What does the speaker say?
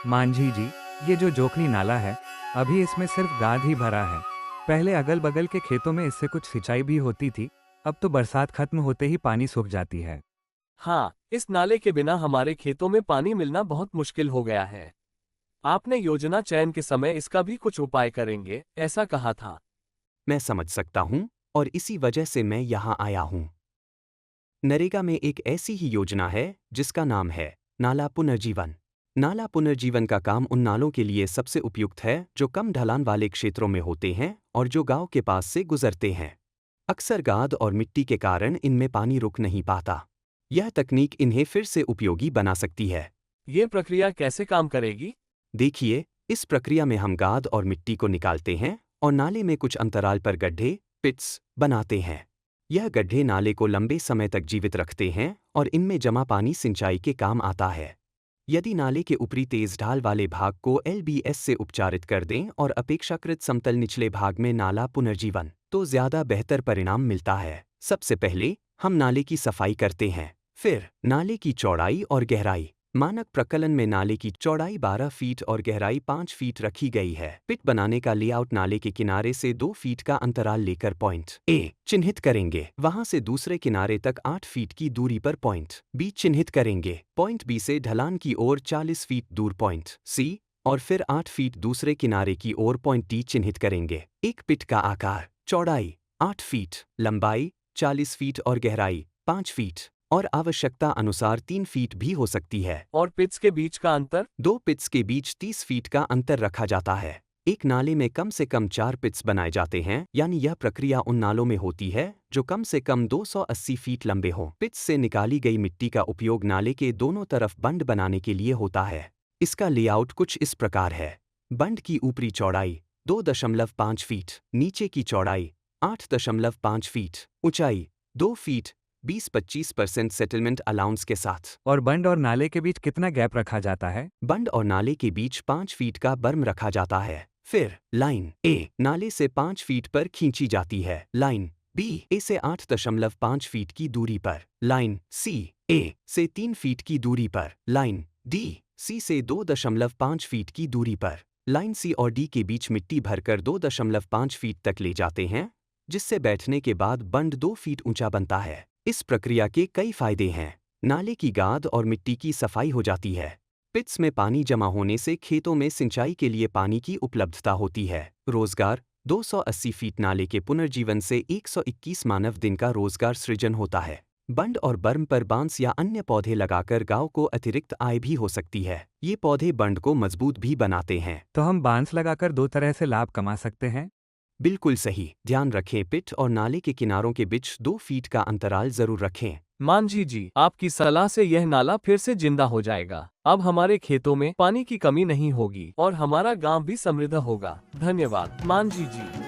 मांझी जी, ये जो जोखनी नाला है, अभी इसमें सिर्फ गाद ही भरा है। पहले अगल बगल के खेतों में इससे कुछ सिंचाई भी होती थी, अब तो बरसात खत्म होते ही पानी सूख जाती है। हाँ, इस नाले के बिना हमारे खेतों में पानी मिलना बहुत मुश्किल हो गया है। आपने योजना चयन के समय इसका भी कुछ उपाय करेंगे, ऐसा कहा था। मैं समझ सकता हूँ और इसी वजह से मैं यहाँ आया हूँ। नरेगा में एक ऐसी ही योजना है जिसका नाम है नाला पुनर्जीवन। नाला पुनर्जीवन का काम उन नालों के लिए सबसे उपयुक्त है जो कम ढलान वाले क्षेत्रों में होते हैं और जो गांव के पास से गुजरते हैं। अक्सर गाद और मिट्टी के कारण इनमें पानी रुक नहीं पाता। यह तकनीक इन्हें फिर से उपयोगी बना सकती है। ये प्रक्रिया कैसे काम करेगी? देखिए, इस प्रक्रिया में हम गाद और मिट्टी को निकालते हैं और नाले में कुछ अंतराल पर गड्ढे पिट्स बनाते हैं। यह गड्ढे नाले को लंबे समय तक जीवित रखते हैं और इनमें जमा पानी सिंचाई के काम आता है। यदि नाले के ऊपरी तेज ढाल वाले भाग को एलबीएस से उपचारित कर दें और अपेक्षाकृत समतल निचले भाग में नाला पुनर्जीवन, तो ज्यादा बेहतर परिणाम मिलता है। सबसे पहले हम नाले की सफाई करते हैं, फिर नाले की चौड़ाई और गहराई। मानक प्रकलन में नाले की चौड़ाई 12 फीट और गहराई 5 फीट रखी गई है। पिट बनाने का लेआउट नाले के किनारे से 2 फीट का अंतराल लेकर पॉइंट ए चिन्हित करेंगे। वहां से दूसरे किनारे तक 8 फीट की दूरी पर पॉइंट बी चिन्हित करेंगे। पॉइंट बी से ढलान की ओर 40 फीट दूर पॉइंट सी और फिर 8 फीट दूसरे किनारे की ओर पॉइंट डी चिन्हित करेंगे। एक पिट का आकार, चौड़ाई 8 फीट, लंबाई 40 फीट और गहराई 5 फीट और आवश्यकता अनुसार 3 फीट भी हो सकती है। और पिट्स के बीच का अंतर? 2 पिट्स के बीच 30 फीट का अंतर रखा जाता है। एक नाले में कम से कम 4 पिट्स बनाए जाते हैं, यानी यह प्रक्रिया उन नालों में होती है जो कम से कम 280 फीट लंबे हों। पिट्स से निकाली गई मिट्टी का उपयोग नाले के दोनों तरफ बंड बनाने के लिए होता है। इसका लेआउट कुछ इस प्रकार है। बंड की ऊपरी चौड़ाई 2.5 फीट, नीचे की चौड़ाई 8.5 फीट, ऊंचाई 2 फीट, 20-25% सेटलमेंट अलाउंस के साथ। और बंड और नाले के बीच कितना गैप रखा जाता है? बंड और नाले के बीच 5 फीट का बर्म रखा जाता है। फिर लाइन ए नाले से 5 फीट पर खींची जाती है। लाइन बी ए से 8.5 फीट की दूरी पर। लाइन सी ए से 3 फीट की दूरी पर। लाइन डी सी से 2.5 फीट की दूरी पर। लाइन सी और डी के बीच मिट्टी भरकर 2.5 फीट तक ले जाते हैं, जिससे बैठने के बाद बंड 2 फीट ऊंचा बनता है। इस प्रक्रिया के कई फायदे हैं। नाले की गाद और मिट्टी की सफाई हो जाती है। पिट्स में पानी जमा होने से खेतों में सिंचाई के लिए पानी की उपलब्धता होती है। रोजगार 280 फीट नाले के पुनर्जीवन से 121 मानव दिन का रोजगार सृजन होता है। बंड और बर्म पर बांस या अन्य पौधे लगाकर गांव को अतिरिक्त आय भी हो सकती है। ये पौधे बंड को मजबूत भी बनाते हैं। तो हम बांस लगाकर 2 तरह से लाभ कमा सकते हैं। बिल्कुल सही। ध्यान रखें, पिट और नाले के किनारों के बीच 2 फीट का अंतराल जरूर रखें। मांझी जी, आपकी सलाह से यह नाला फिर से जिंदा हो जाएगा। अब हमारे खेतों में पानी की कमी नहीं होगी और हमारा गांव भी समृद्ध होगा। धन्यवाद मांझी जी।